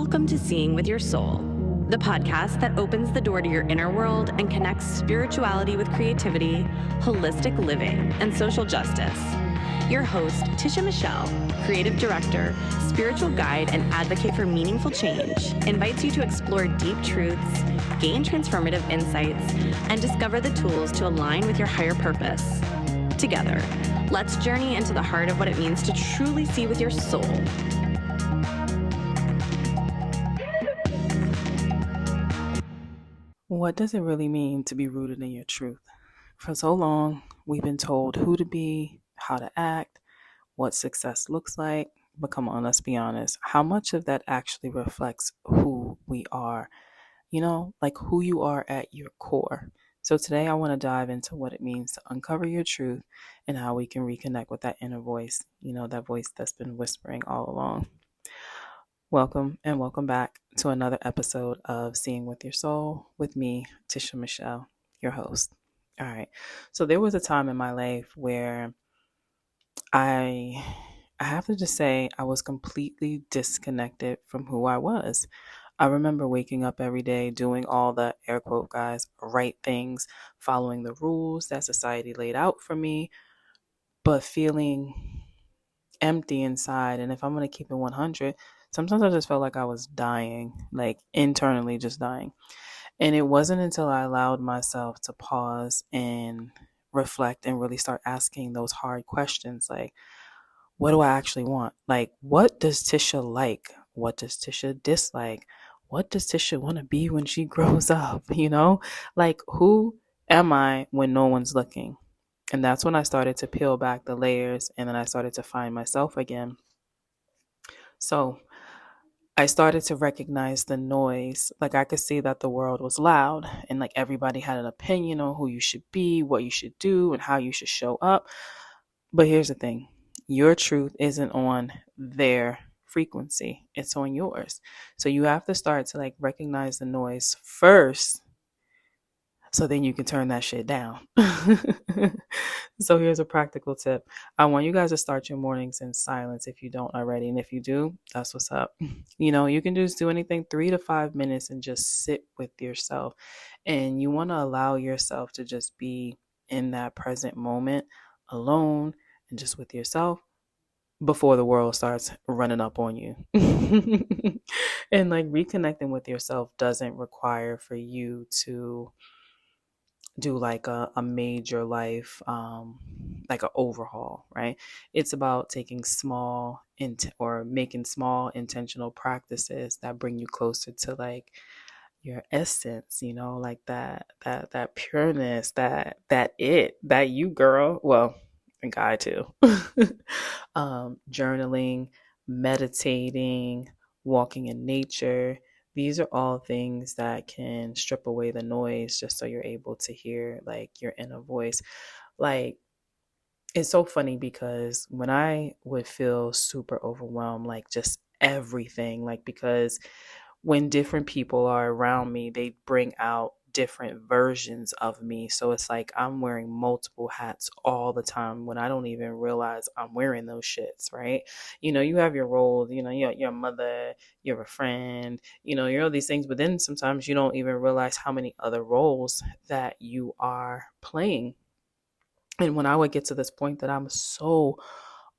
Welcome to Seeing with Your Soul, the podcast that opens the door to your inner world and connects spirituality with creativity, holistic living, and social justice. Your host, Tisha Michelle, creative director, spiritual guide, and advocate for meaningful change, invites you to explore deep truths, gain transformative insights, and discover the tools to align with your higher purpose. Together, let's journey into the heart of what it means to truly see with your soul. What does it really mean to be rooted in your truth? For so long, we've been told who to be, how to act, what success looks like. But come on, let's be honest. How much of that actually reflects who we are? Like who you are at your core. So today I want to dive into what it means to uncover your truth and how we can reconnect with that inner voice, that voice that's been whispering all along. Welcome and welcome back to another episode of Seeing with Your Soul with me, Tisha Michelle, your host. All right. So there was a time in my life where I have to just say I was completely disconnected from who I was. I remember waking up every day doing all the air quote guys right things, following the rules that society laid out for me, but feeling empty inside. And if I'm going to keep it 100, sometimes I just felt like I was dying, like internally just dying. And it wasn't until I allowed myself to pause and reflect and really start asking those hard questions like, what do I actually want? Like, what does Tisha like? What does Tisha dislike? What does Tisha want to be when she grows up? Like, who am I when no one's looking? And that's when I started to peel back the layers and then I started to find myself again. So I started to recognize the noise. Like I could see that the world was loud and like everybody had an opinion on who you should be, what you should do, and how you should show up. But here's the thing. Your truth isn't on their frequency. It's on yours. So you have to start to like recognize the noise first, so then you can turn that shit down. So here's a practical tip. I want you guys to start your mornings in silence if you don't already. And if you do, that's what's up. You can just do anything 3 to 5 minutes and just sit with yourself. And you want to allow yourself to just be in that present moment alone and just with yourself before the world starts running up on you. And like reconnecting with yourself doesn't require for you to do like a major life like an overhaul, right? It's about taking or making small intentional practices that bring you closer to like your essence, like that pureness, that you girl, well, and guy too. Journaling, meditating, walking in nature. These are all things that can strip away the noise just so you're able to hear like your inner voice. Like, it's so funny because when I would feel super overwhelmed, like just everything, like because when different people are around me, they bring out different versions of me. So it's like I'm wearing multiple hats all the time when I don't even realize I'm wearing those shits, right? You have your roles, you're a mother, you're a friend, you're all these things, but then sometimes you don't even realize how many other roles that you are playing. And when I would get to this point that I'm so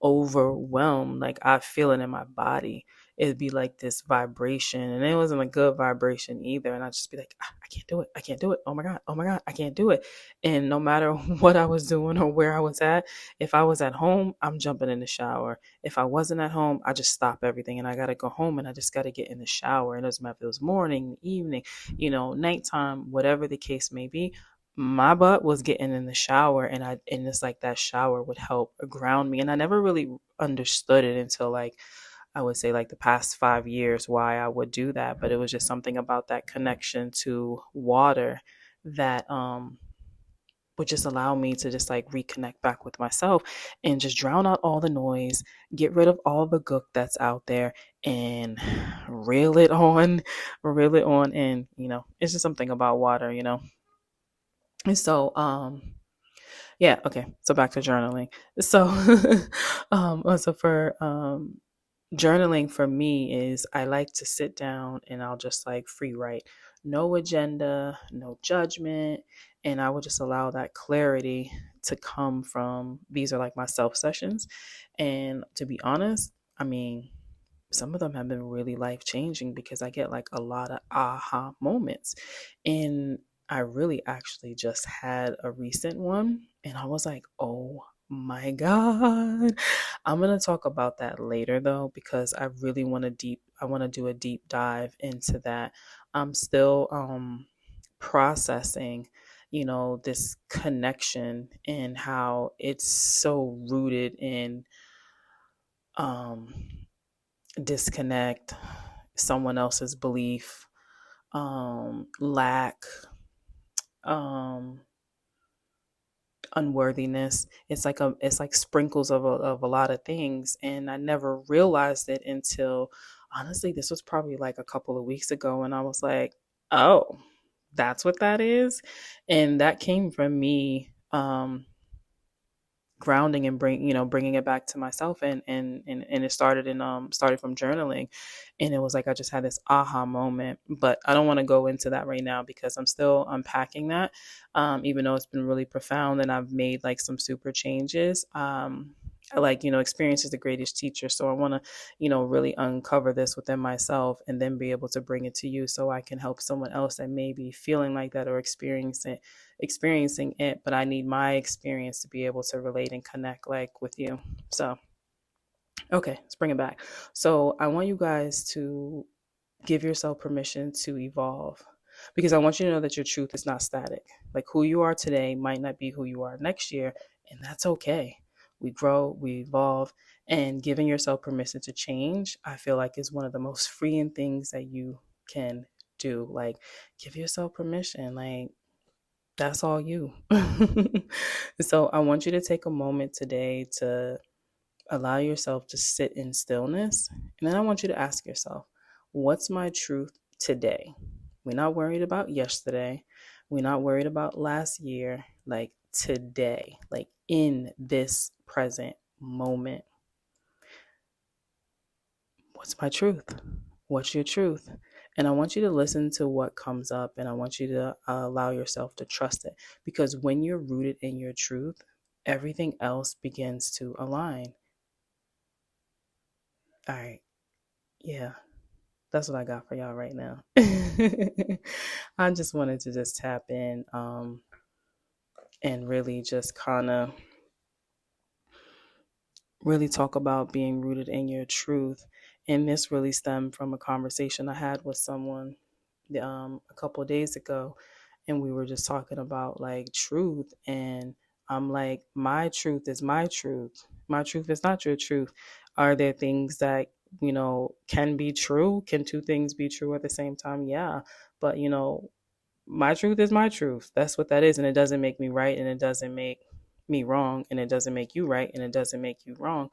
overwhelmed, like I feel it in my body, it'd be like this vibration, and it wasn't a good vibration either. And I'd just be like, I can't do it. I can't do it. Oh my God, I can't do it. And no matter what I was doing or where I was at, if I was at home, I'm jumping in the shower. If I wasn't at home, I just stop everything and I got to go home and I just got to get in the shower. And it doesn't matter if it was morning, evening, nighttime, whatever the case may be. My butt was getting in the shower, and it's like that shower would help ground me. And I never really understood it until like I would say like the past 5 years why I would do that. But it was just something about that connection to water that would just allow me to just like reconnect back with myself and just drown out all the noise, get rid of all the gook that's out there, and reel it on. And it's just something about water. And so, okay. So back to journaling. So, so for journaling for me is I like to sit down and I'll just like free write. No agenda, no judgment. And I will just allow that clarity to come from these are like my self sessions. And to be honest, I mean, some of them have been really life changing because I get like a lot of aha moments. And I really actually just had a recent one and I was like, oh my God. I'm going to talk about that later though, because I really I want to do a deep dive into that. I'm still processing, this connection and how it's so rooted in um disconnect, someone else's belief, lack, um, unworthiness. It's like sprinkles of a lot of things, and I never realized it until honestly, this was probably like a couple of weeks ago, and I was like, oh, that's what that is, and that came from me. Grounding and bringing it back to myself, and it started from journaling, and it was like I just had this aha moment. But I don't want to go into that right now because I'm still unpacking that, even though it's been really profound and I've made like some super changes. I like, experience is the greatest teacher, so I want to really uncover this within myself and then be able to bring it to you so I can help someone else that may be feeling like that or experiencing it, but I need my experience to be able to relate and connect like with you. So, okay, let's bring it back. So, I want you guys to give yourself permission to evolve because I want you to know that your truth is not static. Like who you are today might not be who you are next year, and that's okay. We grow, we evolve, and giving yourself permission to change, I feel like is one of the most freeing things that you can do. Like give yourself permission. Like that's all you. So I want you to take a moment today to allow yourself to sit in stillness. And then I want you to ask yourself, what's my truth today? We're not worried about yesterday. We're not worried about last year. Like today, like in this present moment. What's my truth? What's your truth? And I want you to listen to what comes up and I want you to allow yourself to trust it because when you're rooted in your truth, everything else begins to align. All right. Yeah. That's what I got for y'all right now. I just wanted to just tap in and really just kind of really talk about being rooted in your truth. And this really stemmed from a conversation I had with someone a couple of days ago. And we were just talking about like truth. And I'm like, my truth is my truth. My truth is not your truth. Are there things that, can be true? Can two things be true at the same time? Yeah. But, my truth is my truth. That's what that is. And it doesn't make me right. And it doesn't make me wrong. And it doesn't make you right. And it doesn't make you wrong.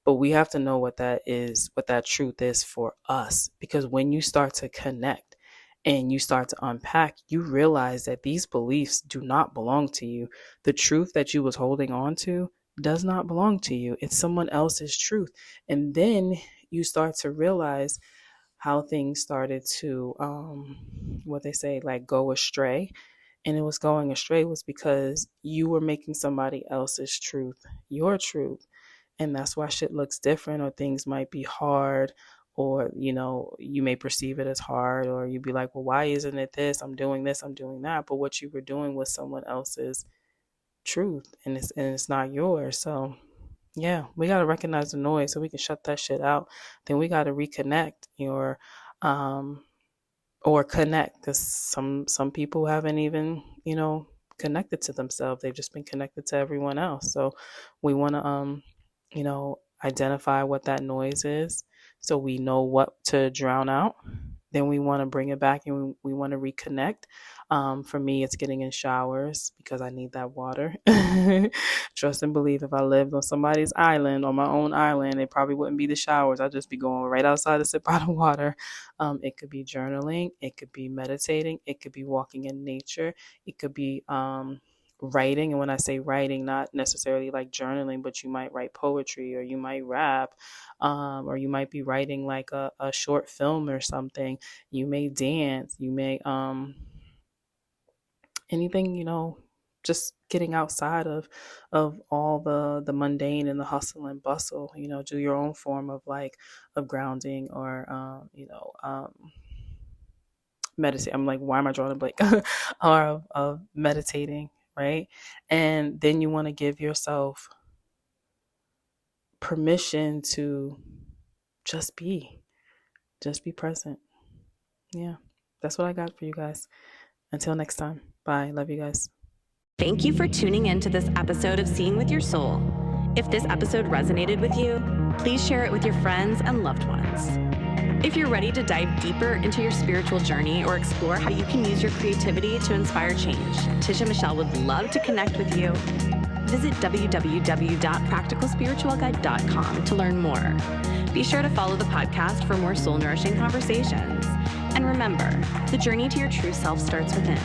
But we have to know what that is, what that truth is for us. Because when you start to connect and you start to unpack, you realize that these beliefs do not belong to you. The truth that you was holding on to does not belong to you. It's someone else's truth. And then you start to realize how things started to what they say, like go astray. And it was going astray was because you were making somebody else's truth your truth, and that's why shit looks different or things might be hard, or you may perceive it as hard, or you'd be like, well, why isn't it this, I'm doing that, but what you were doing was someone else's truth, and it's not yours. So yeah, we got to recognize the noise so we can shut that shit out. Then we got to reconnect um or connect, because some people haven't even connected to themselves. They've just been connected to everyone else. So we want to identify what that noise is so we know what to drown out. Then we want to bring it back and we want to reconnect. For me, it's getting in showers because I need that water. Trust and believe, if I lived on somebody's island, on my own island, it probably wouldn't be the showers. I'd just be going right outside to sip out of water. It could be journaling, it could be meditating, it could be walking in nature, it could be writing. And when I say writing, not necessarily like journaling, but you might write poetry, or you might rap, or you might be writing like a short film or something. You may dance, you may anything, just getting outside of all the mundane and the hustle and bustle. Do your own form of grounding, or meditate. I'm like, why am I drawing a blank? Or of meditating, right? And then you want to give yourself permission to just be present. Yeah, that's what I got for you guys. Until next time, bye. Love you guys. Thank you for tuning in to this episode of Seeing with Your Soul. If this episode resonated with you, please share it with your friends and loved ones. If you're ready to dive deeper into your spiritual journey or explore how you can use your creativity to inspire change, Tisha Michelle would love to connect with you. Visit www.practicalspiritualguide.com to learn more. Be sure to follow the podcast for more soul-nourishing conversations. And remember, the journey to your true self starts within.